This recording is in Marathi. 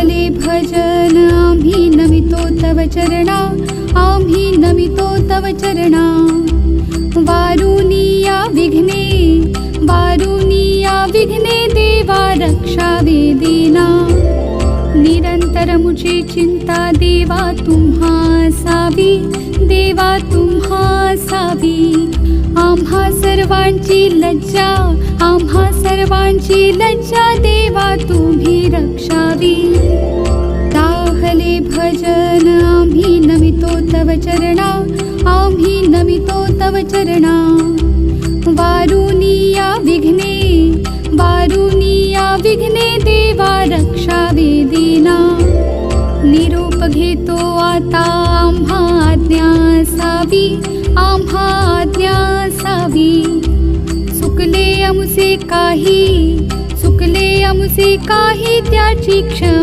दाहले भजन आम्ही नमितो तव चरणा, आम्ही नमितो तव चरणा. वारुनिया विघ्ने, वारुनिया विघ्ने देवा रक्षावे दीना. निरंतरमुची चिंता देवा तुम्हा सावी, देवा तुम्हा सावी. आम्हा सर्वांची लज्जा, आम्हा सर्वांची लज्जा देवा तुम्ही रक्षावी. दाहले भजन आम्ही नमितो तव चरणा, आम्ही नमितो तव चरणा. वारुनिया विघ्ने, वारुनिया विघ्ने देवा रक्षावे दीना. निरोप घेतो आता आम्हा आज्ञा सावी, आम्हा आज्ञा सावी. चुकले आमचे काही, चुकले आमचे काही त्याची क्षमा